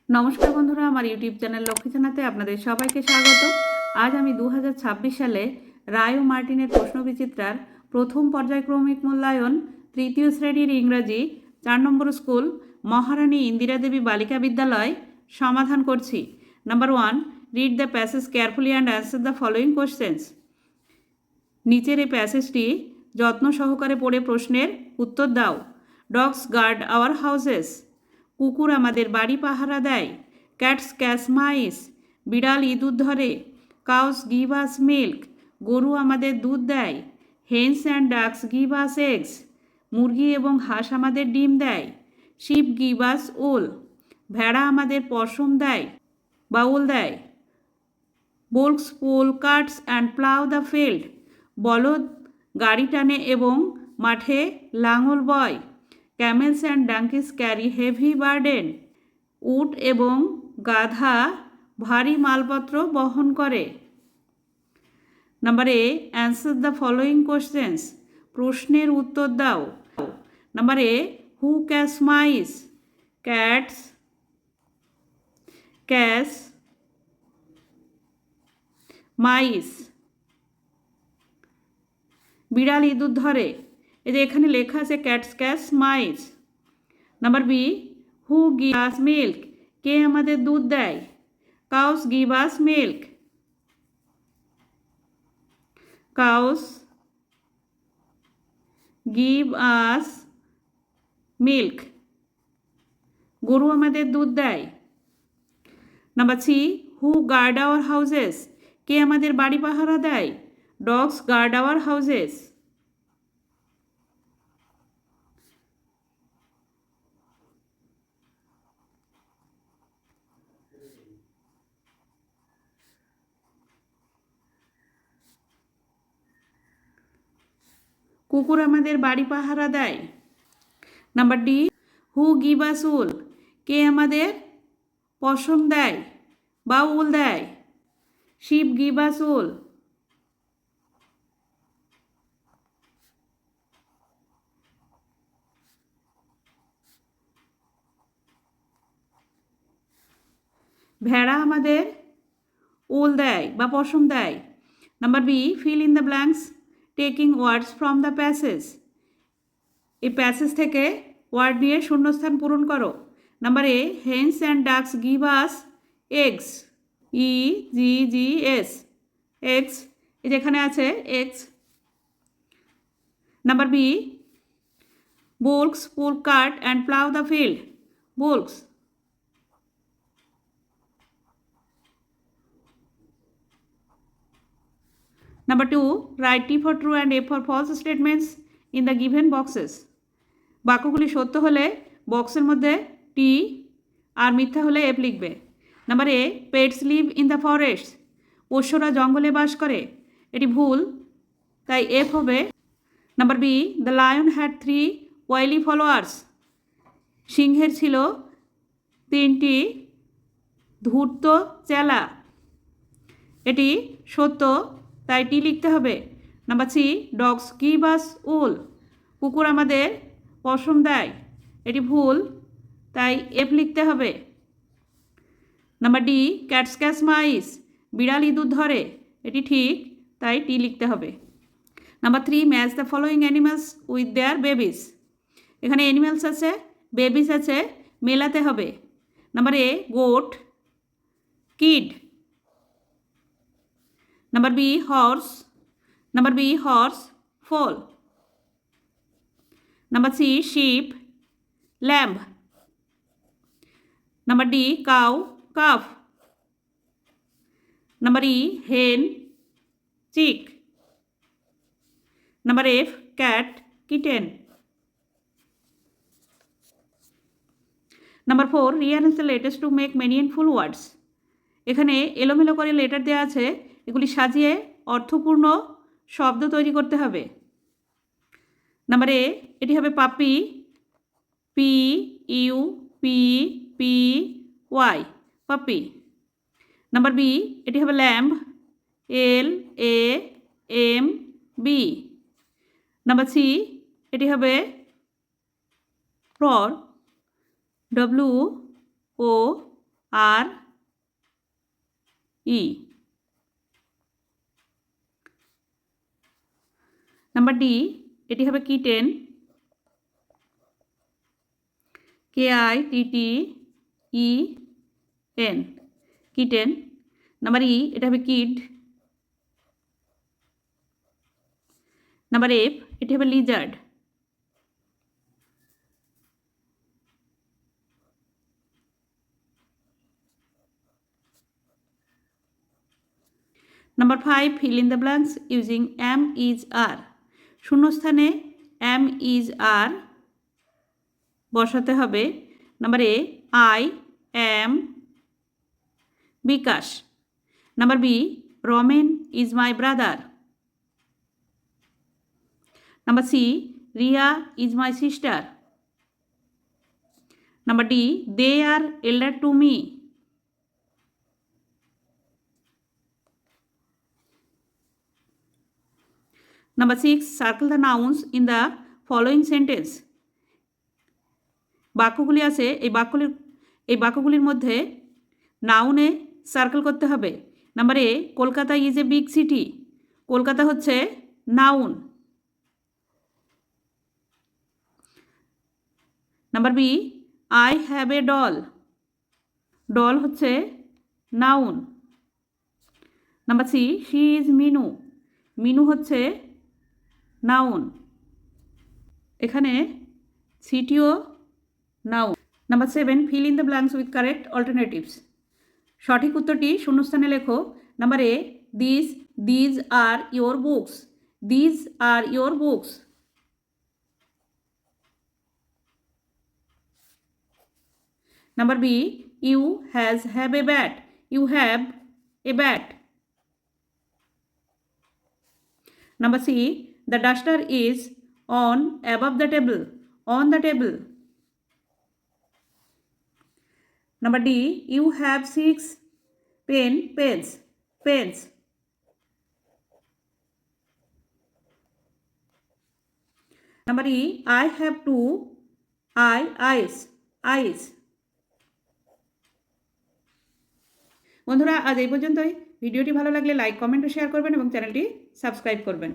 নমস্কার বন্ধুরা, আমার ইউটিউব চ্যানেল লক্ষ্মী জানাতে আপনাদের সবাইকে স্বাগত। আজ আমি 2026 সালে রায় ও মার্টিনের প্রশ্নবিচিত্রার প্রথম পর্যায়ক্রমিক মূল্যায়ন তৃতীয় শ্রেণীর ইংরাজি 4 নম্বর স্কুল মহারানী ইন্দিরা দেবী বালিকা বিদ্যালয় সমাধান করছি। Number 1, read the passage carefully and answer the following questions. নিচের এই প্যাসেজটি যত্ন সহকারে পড়ে প্রশ্নের উত্তর দাও। ডগস গার্ড আওয়ার হাউসেস, কুকুর আমাদের বাড়ি পাহারা দেয়। ক্যাটস ক্যাচ মাইস, বিড়াল ইঁদুর ধরে। কাউস গিভ আস মিল্ক, গরু আমাদের দুধ দেয়। Hens and ducks give us eggs, মুরগি এবং হাঁস আমাদের ডিম দেয়। শিপ গিভ আস উল, ভেড়া আমাদের পশম দেয় বা উল দেয়। Bulls pull carts and plough the field, বলদ গাড়ি টানে এবং মাঠে লাঙল বয়। Camels and donkeys carry heavy burden, উট এবং গাধা ভারী মালপত্র বহন করে। Number A, answer the following questions, প্রশ্নের উত্তর দাও। Number A, who catch mice, cats catch mice. বিড়াল ইঁদুর ধরে, এই যে এখানে লেখা আছে cats catch mice. Number B, who give us milk, কে আমাদের দুধ দেয়। Cows give us milk, cows give us milk, গরু আমাদের দুধ দেয়। Number C, who guard our houses, কে আমাদের বাড়ি পাহারা দেয়। Dogs guard our houses. কুকুর আমাদের বাড়ি পাহারা দেয়। Number D, who give us wool, কে আমাদের পশম দেয় বা উল দেয়। শিপ গিভ আস উল, ভেড়া আমাদের উল দেয় বা পশম দেয়। Number B, fill in the blanks taking words from the passage, এই প্যাসেজ থেকে ওয়ার্ড নিয়ে শূন্যস্থান পূরণ করো। Number A, hens and ducks give us eggs, E G G S, eggs, এই যেখানে আছে eggs. Number B, bullocks pull cart and plough the field, bullocks. Number 2, write T for true and A for false statements in the given boxes. বাক্যগুলি সত্য হলে বক্সের মধ্যে টি আর মিথ্যা হলে এফ লিখবে। Number A, pets live in the forest, পোষ্যরা জঙ্গলে বাস করে, এটি ভুল, তাই এফ হবে। Number B, the lion had 3 wily followers, সিংহের ছিল 3টি ধূর্ত চেলা, এটি সত্য, তাই টি লিখতে হবে। Number C, dogs give us wool, কুকুর আমাদের পশম দেয়, এটি ভুল, তাই এফ লিখতে হবে। Number D, cats catch mice, বিড়াল ইঁদুর ধরে, এটি ঠিক, তাই টি লিখতে হবে। Number 3, match the following animals with their babies, এখানে অ্যানিমালস আছে, বেবিস আছে, মেলাতে হবে। Number A, goat, kid. Number B, horse. Number B, horse, foal. Number C, sheep, lamb. Number D, cow, calf. Number E, hen, chick. Number F, cat, kitten. Number 4, rearrange the letters to make meaningful words. এখানে এলোমেলো করে letter দেওয়া আছে, এগুলি সাজিয়ে অর্থপূর্ণ শব্দ তৈরি করতে হবে। নাম্বার এ, এটি হবে puppy, P U P P Y, puppy. Number B, এটি হবে lamb, L A M B. Number C, এটি হবে frog, W O R E. Number D, এটি হবে kitten, KITTEN, kitten. Number E, এটা হবে কিড। নাম্বার এফ, এটি হবে lizard. Number 5, fill in the blanks using am is are. শূন্যস্থানে am is are বসাতে হবে। Number A, I am Bikash. Number B, Ramen is my brother. Number C, Riya is my sister. Number D, they are elder to me. Number 6, circle the nouns in the following sentence. বাক্যগুলি আছে, এই বাক্যগুলির মধ্যে নাউনে circle করতে হবে। Number A, Kolkata is a big city. Kolkata হচ্ছে noun. Number B, I have a doll. Doll হচ্ছে noun. Number C, she is Minu. Minu হচ্ছে নাউন। এখানে সিটিও noun. Number 7, fill in the blanks with correct alternatives. সঠিক উত্তরটি শূন্যস্থানে লেখো। Number A, these are your books. These are your books. Number B, you have a bat. You have a bat. Number C, the duster is on above the table. On the table. Number D, you have 6 pens. Number E, I have 2 eyes. বন্ধুরা, আজ এই পর্যন্তই। ভিডিওটি ভালো লাগলে like, comment ও share করবেন এবং চ্যানেলটি সাবস্ক্রাইব করবেন।